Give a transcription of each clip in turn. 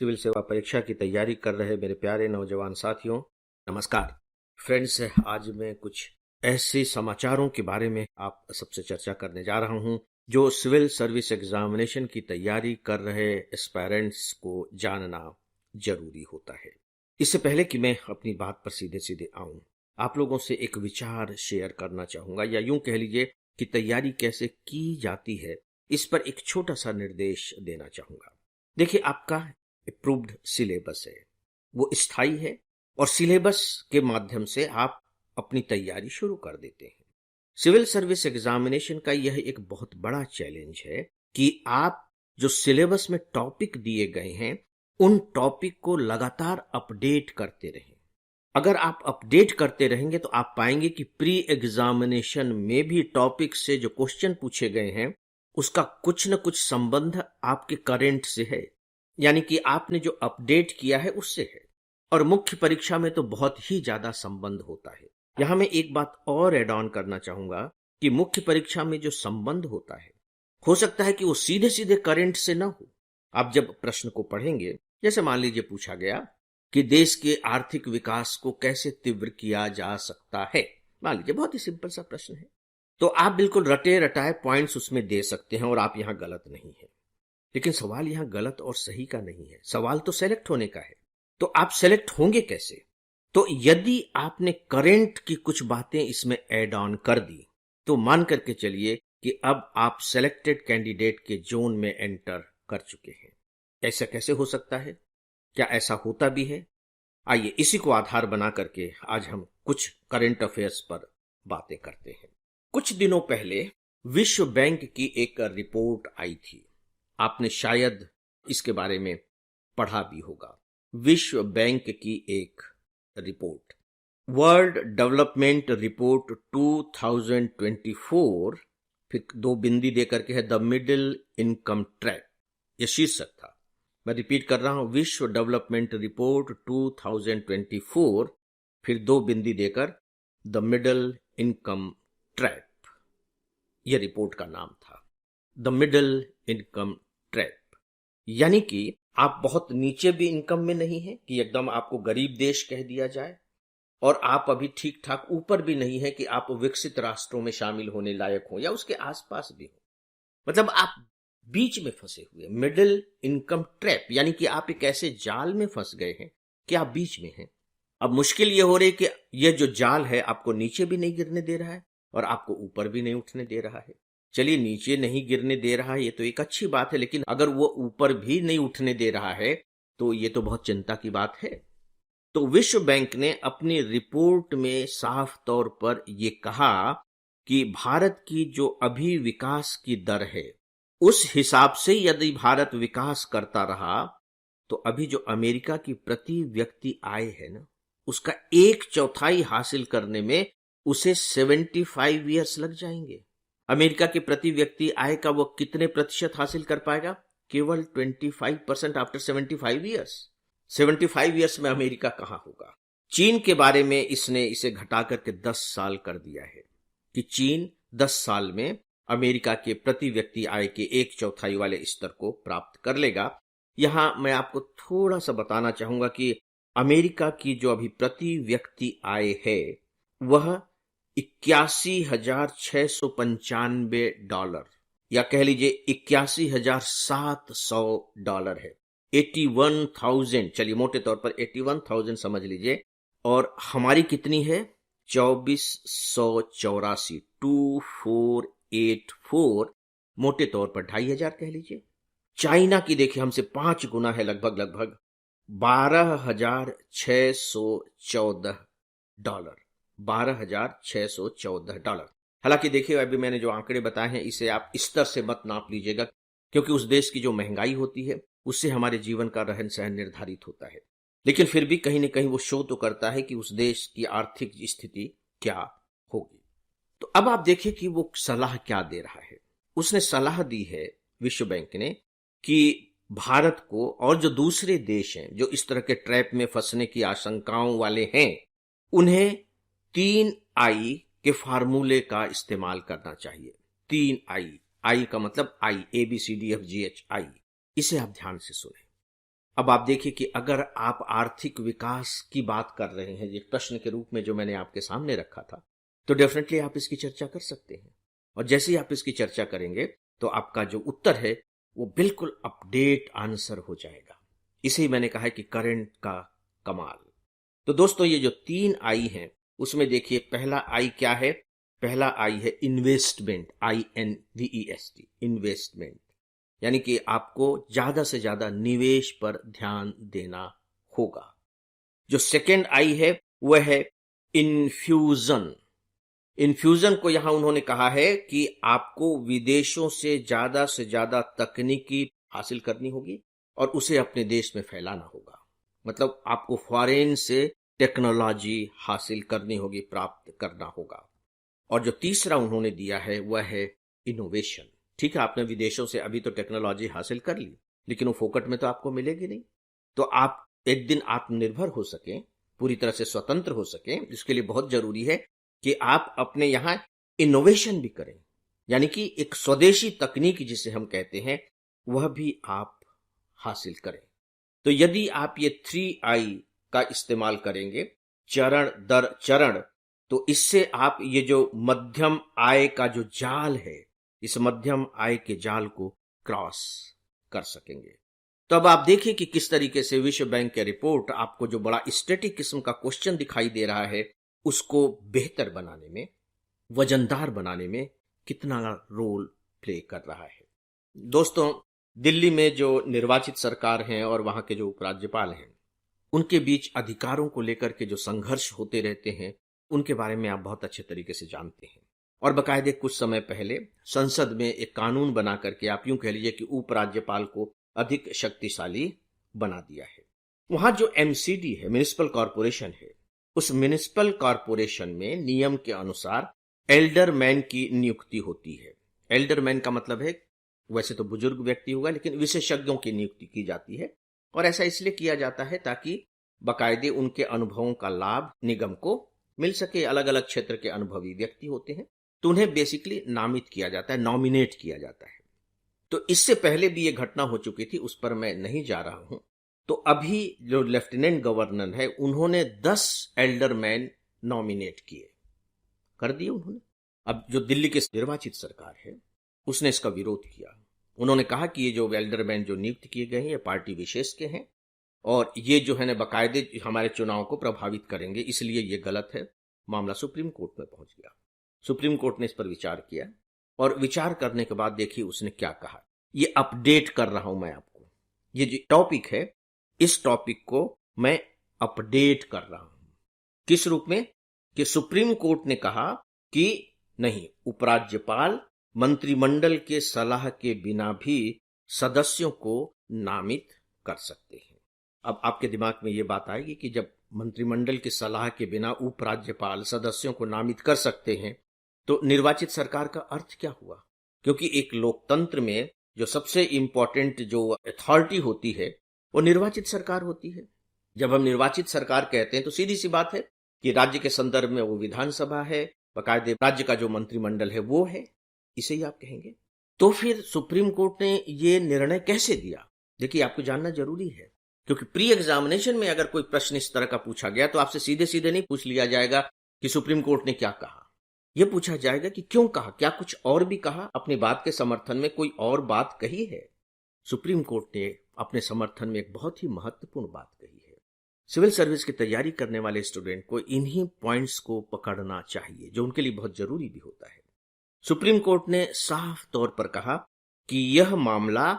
Civil सेवा परीक्षा की तैयारी कर रहे मेरे प्यारे नौजवान साथियों, नमस्कार। फ्रेंड्स, आज मैं कुछ ऐसे समाचारों के बारे में आप सबसे चर्चा करने जा रहा हूं जो सिविल सर्विस एग्जामिनेशन की तैयारी कर रहे एस्पायरेंट्स को जानना जरूरी होता है। इससे पहले कि मैं अपनी बात पर सीधे सीधे आऊं, आप लोगों से एक विचार शेयर करना चाहूंगा, या यूं कह लीजिए कि तैयारी कैसे की जाती है, इस पर एक छोटा सा निर्देश देना चाहूंगा। देखिए, आपका अप्रूव्ड सिलेबस है, वो स्थायी है और सिलेबस के माध्यम से आप अपनी तैयारी शुरू कर देते हैं। सिविल सर्विस एग्जामिनेशन का यह एक बहुत बड़ा चैलेंज है कि आप जो सिलेबस में टॉपिक दिए गए हैं उन टॉपिक को लगातार अपडेट करते रहें। अगर आप अपडेट करते रहेंगे तो आप पाएंगे कि प्री एग्जामिनेशन में भी टॉपिक से जो क्वेश्चन पूछे गए हैं उसका कुछ न कुछ संबंध आपके करंट से है, यानी कि आपने जो अपडेट किया है उससे है। और मुख्य परीक्षा में तो बहुत ही ज्यादा संबंध होता है। यहां मैं एक बात और ऐड ऑन करना चाहूंगा कि मुख्य परीक्षा में जो संबंध होता है, हो सकता है कि वो सीधे सीधे करंट से ना हो। आप जब प्रश्न को पढ़ेंगे, जैसे मान लीजिए पूछा गया कि देश के आर्थिक विकास को कैसे तीव्र किया जा सकता है, मान लीजिए बहुत ही सिंपल सा प्रश्न है, तो आप बिल्कुल रटे रटाए पॉइंट्स उसमें दे सकते हैं और आप यहां गलत नहीं है। लेकिन सवाल यहां गलत और सही का नहीं है, सवाल तो सेलेक्ट होने का है। तो आप सेलेक्ट होंगे कैसे? तो यदि आपने करंट की कुछ बातें इसमें ऐड ऑन कर दी तो मान करके चलिए कि अब आप सेलेक्टेड कैंडिडेट के जोन में एंटर कर चुके हैं। ऐसा कैसे हो सकता है? क्या ऐसा होता भी है? आइए इसी को आधार बना करके आज हम कुछ करंट अफेयर्स पर बातें करते हैं। कुछ दिनों पहले विश्व बैंक की एक रिपोर्ट आई थी, आपने शायद इसके बारे में पढ़ा भी होगा। विश्व बैंक की एक रिपोर्ट, वर्ल्ड डेवलपमेंट रिपोर्ट 2024, फिर दो बिंदी देकर के है, द मिडिल इनकम ट्रैप, यह शीर्षक था। मैं रिपीट कर रहा हूं, विश्व डेवलपमेंट रिपोर्ट 2024, फिर दो बिंदी देकर द मिडिल इनकम ट्रैप, यह रिपोर्ट का नाम था, द मिडिल इनकम ट्रैप। यानी कि आप बहुत नीचे भी इनकम में नहीं है कि एकदम आपको गरीब देश कह दिया जाए, और आप अभी ठीक ठाक ऊपर भी नहीं है कि आप विकसित राष्ट्रों में शामिल होने लायक हो या उसके आसपास भी हो। मतलब आप बीच में फंसे हुए, मिडिल इनकम ट्रैप, यानी कि आप एक ऐसे जाल में फंस गए हैं कि आप बीच में हैं। अब मुश्किल यह हो रही है कि यह जो जाल है आपको नीचे भी नहीं गिरने दे रहा है और आपको ऊपर भी नहीं उठने दे रहा है। चलिए, नीचे नहीं गिरने दे रहा है ये तो एक अच्छी बात है, लेकिन अगर वो ऊपर भी नहीं उठने दे रहा है तो ये तो बहुत चिंता की बात है। तो विश्व बैंक ने अपनी रिपोर्ट में साफ तौर पर यह कहा कि भारत की जो अभी विकास की दर है उस हिसाब से यदि भारत विकास करता रहा तो अभी जो अमेरिका की प्रति व्यक्ति आय है ना, उसका 1/4 हासिल करने में उसे 75 ईयर्स लग जाएंगे। अमेरिका के प्रति व्यक्ति आय का वो कितने प्रतिशत हासिल कर पाएगा? केवल 25% आफ्टर 75 ईयर्स। 75 ईयर्स में अमेरिका कहां होगा? चीन के बारे में इसने इसे घटा करके 10 साल कर दिया है कि चीन 10 साल में अमेरिका के प्रति व्यक्ति आय के 1/4 वाले स्तर को प्राप्त कर लेगा। यहां मैं आपको थोड़ा सा बताना चाहूंगा कि अमेरिका की जो अभी प्रति व्यक्ति आय है वह $81,695 या कह लीजिए $81,700 है। 81,000, चलिए मोटे तौर पर 81,000 समझ लीजिए, और हमारी कितनी है? 2484, 2484, मोटे तौर पर 2,500 कह लीजिए। चाइना की देखिए हमसे 5 गुना है, लगभग $12,614, $12,614। हालांकि देखिए, अभी मैंने जो आंकड़े बताए हैं इसे आप स्तर से मत नाप लीजिएगा, क्योंकि उस देश की जो महंगाई होती है उससे हमारे जीवन का रहन सहन निर्धारित होता है। लेकिन फिर भी कहीं ना कहीं वो शो तो करता है कि उस देश की आर्थिक स्थिति क्या होगी। तो अब आप देखिए कि वो सलाह क्या दे रहा है। उसने सलाह दी है, विश्व बैंक ने, कि भारत को और जो दूसरे देश हैं जो इस तरह के ट्रैप में फंसने की आशंकाओं वाले हैं, उन्हें 3I के फार्मूले का इस्तेमाल करना चाहिए। 3I, आई का मतलब आई, ABCDFGH, आई। इसे आप ध्यान से सुने। अब आप देखिए कि अगर आप आर्थिक विकास की बात कर रहे हैं, एक प्रश्न के रूप में जो मैंने आपके सामने रखा था, तो डेफिनेटली आप इसकी चर्चा कर सकते हैं। और जैसे ही आप इसकी चर्चा करेंगे तो आपका जो उत्तर है वो बिल्कुल अपडेट आंसर हो जाएगा। इसे ही मैंने कहा है कि करंट का कमाल। तो दोस्तों, ये जो 3 आई हैं उसमें देखिए पहला आई क्या है? पहला आई है इन्वेस्टमेंट, INVEST, इन्वेस्टमेंट, यानी कि आपको ज्यादा से ज्यादा निवेश पर ध्यान देना होगा। जो सेकेंड आई है वह है इन्फ्यूजन। इन्फ्यूजन को यहां उन्होंने कहा है कि आपको विदेशों से ज्यादा तकनीकी हासिल करनी होगी और उसे अपने देश में फैलाना होगा। मतलब आपको फॉरेन से टेक्नोलॉजी हासिल करनी होगी, प्राप्त करना होगा। और जो तीसरा उन्होंने दिया है वह है इनोवेशन। ठीक है, आपने विदेशों से अभी तो टेक्नोलॉजी हासिल कर ली, लेकिन वो फोकट में तो आपको मिलेगी नहीं। तो आप एक दिन आत्मनिर्भर हो सकें, पूरी तरह से स्वतंत्र हो सकें, इसके लिए बहुत जरूरी है कि आप अपने यहां इनोवेशन भी करें, यानी कि एक स्वदेशी तकनीक जिसे हम कहते हैं वह भी आप हासिल करें। तो यदि आप ये 3I का इस्तेमाल करेंगे चरण दर चरण, तो इससे आप ये जो मध्यम आय का जो जाल है, इस मध्यम आय के जाल को क्रॉस कर सकेंगे। तो अब आप देखिए कि किस तरीके से विश्व बैंक की रिपोर्ट आपको जो बड़ा स्टैटिक किस्म का क्वेश्चन दिखाई दे रहा है उसको बेहतर बनाने में, वजनदार बनाने में कितना रोल प्ले कर रहा है। दोस्तों, दिल्ली में जो निर्वाचित सरकार है और वहां के जो उपराज्यपाल हैं, उनके बीच अधिकारों को लेकर के जो संघर्ष होते रहते हैं उनके बारे में आप बहुत अच्छे तरीके से जानते हैं। और बकायदे कुछ समय पहले संसद में एक कानून बना करके आप यूं कह लीजिए कि उपराज्यपाल को अधिक शक्तिशाली बना दिया है। वहां जो MCD है, म्युनिसिपल कॉरपोरेशन है, उस म्युनिसिपल कॉरपोरेशन में नियम के अनुसार एल्डरमैन की नियुक्ति होती है। एल्डरमैन का मतलब है वैसे तो बुजुर्ग व्यक्ति होगा, लेकिन विशेषज्ञों की नियुक्ति की जाती है। और ऐसा इसलिए किया जाता है ताकि बकायदे उनके अनुभवों का लाभ निगम को मिल सके। अलग अलग क्षेत्र के अनुभवी व्यक्ति होते हैं, तो उन्हें बेसिकली नामित किया जाता है, नॉमिनेट किया जाता है। तो इससे पहले भी ये घटना हो चुकी थी, उस पर मैं नहीं जा रहा हूं। तो अभी जो लेफ्टिनेंट गवर्नर है उन्होंने 10 एल्डरमैन नॉमिनेट किए कर दिए उन्होंने। अब जो दिल्ली की निर्वाचित सरकार है उसने इसका विरोध किया। उन्होंने कहा कि ये जो एल्डरमैन जो नियुक्त किए गए हैं ये पार्टी विशेष के हैं और ये जो है ना बाकायदे हमारे चुनाव को प्रभावित करेंगे, इसलिए ये गलत है। मामला सुप्रीम कोर्ट में पहुंच गया। सुप्रीम कोर्ट ने इस पर विचार किया और विचार करने के बाद देखिए उसने क्या कहा। ये अपडेट कर रहा हूं मैं आपको, ये जो टॉपिक है इस टॉपिक को मैं अपडेट कर रहा हूं। किस रूप में? कि सुप्रीम कोर्ट ने कहा कि नहीं, उपराज्यपाल मंत्रिमंडल के सलाह के बिना भी सदस्यों को नामित कर सकते हैं। अब आपके दिमाग में यह बात आएगी कि जब मंत्रिमंडल की सलाह के बिना उपराज्यपाल सदस्यों को नामित कर सकते हैं तो निर्वाचित सरकार का अर्थ क्या हुआ? क्योंकि एक लोकतंत्र में जो सबसे इंपॉर्टेंट जो अथॉरिटी होती है वो निर्वाचित सरकार होती है। जब हम निर्वाचित सरकार कहते हैं तो सीधी सी बात है कि राज्य के संदर्भ में वो विधानसभा है, बाकायदे राज्य का जो मंत्रिमंडल है वो है, इसे ही आप कहेंगे। तो फिर सुप्रीम कोर्ट ने ये निर्णय कैसे दिया? देखिए, आपको जानना जरूरी है, क्योंकि प्री एग्जामिनेशन में अगर कोई प्रश्न इस तरह का पूछा गया तो आपसे सीधे सीधे नहीं पूछ लिया जाएगा कि सुप्रीम कोर्ट ने क्या कहा। यह पूछा जाएगा कि क्यों कहा, क्या कुछ और भी कहा, अपनी बात के समर्थन में कोई और बात कही है। सुप्रीम कोर्ट ने अपने समर्थन में एक बहुत ही महत्वपूर्ण बात कही है। सिविल सर्विस की तैयारी करने वाले स्टूडेंट को इन्हीं पॉइंट्स को पकड़ना चाहिए जो उनके लिए बहुत जरूरी भी होता है। सुप्रीम कोर्ट ने साफ तौर पर कहा कि यह मामला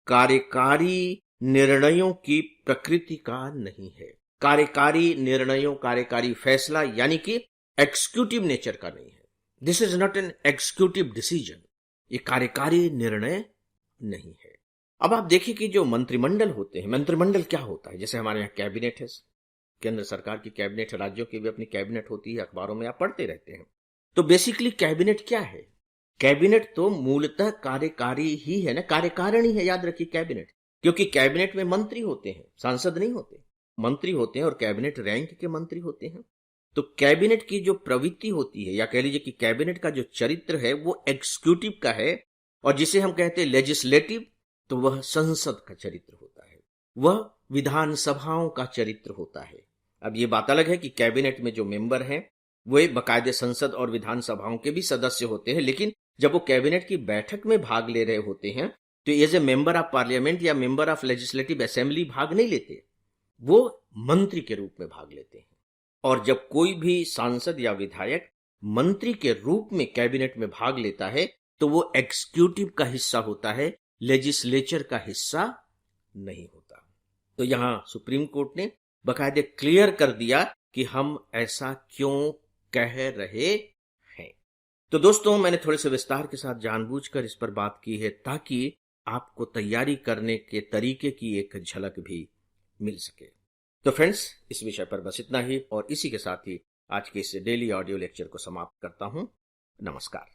कार्यकारी निर्णयों की प्रकृति का नहीं है। कार्यकारी निर्णयों, कार्यकारी फैसला यानी कि एग्जीक्यूटिव नेचर का नहीं है। This is not an executive decision, ये कार्यकारी निर्णय नहीं है। अब आप देखिए कि जो मंत्रिमंडल होते हैं, मंत्रिमंडल क्या होता है? जैसे हमारे यहाँ कैबिनेट है, केंद्र सरकार की कैबिनेट है, राज्यों की भी अपनी कैबिनेट होती है, अखबारों में आप पढ़ते रहते हैं। तो बेसिकली कैबिनेट क्या है? कैबिनेट तो मूलतः कार्यकारी ही है ना, कार्यकारिणी है, याद रखिए कैबिनेट। क्योंकि कैबिनेट में मंत्री होते हैं, सांसद नहीं होते, मंत्री होते हैं और कैबिनेट रैंक के मंत्री होते हैं। तो कैबिनेट की जो प्रवृत्ति होती है, या कह लीजिए कि कैबिनेट का जो चरित्र है वो एग्जीक्यूटिव का है, और जिसे हम कहते हैं लेजिस्लेटिव, तो वह संसद का चरित्र होता है। वह विधानसभाओं का चरित्र होता है। अब ये बात अलग है कि कैबिनेट में जो मेंबर हैं वे बाकायदे संसद और विधानसभाओं के भी सदस्य होते हैं, लेकिन जब वो कैबिनेट की बैठक में भाग ले रहे होते हैं तो as a member of parliament या मेंबर ऑफ लेजिस्लेटिव असेंबली भाग नहीं लेते, वो मंत्री के रूप में भाग लेते हैं। और जब कोई भी सांसद या विधायक मंत्री के रूप में कैबिनेट में भाग लेता है तो वो एग्जीक्यूटिव का हिस्सा होता है, लेजिस्लेचर का हिस्सा नहीं होता। तो यहां सुप्रीम कोर्ट ने बाकायदे क्लियर कर दिया कि हम ऐसा क्यों कह रहे हैं। तो दोस्तों, मैंने थोड़े से विस्तार के साथ जानबूझकर इस पर बात की है ताकि आपको तैयारी करने के तरीके की एक झलक भी मिल सके। तो फ्रेंड्स, इस विषय पर बस इतना ही, और इसी के साथ ही आज के इस डेली ऑडियो लेक्चर को समाप्त करता हूं। नमस्कार।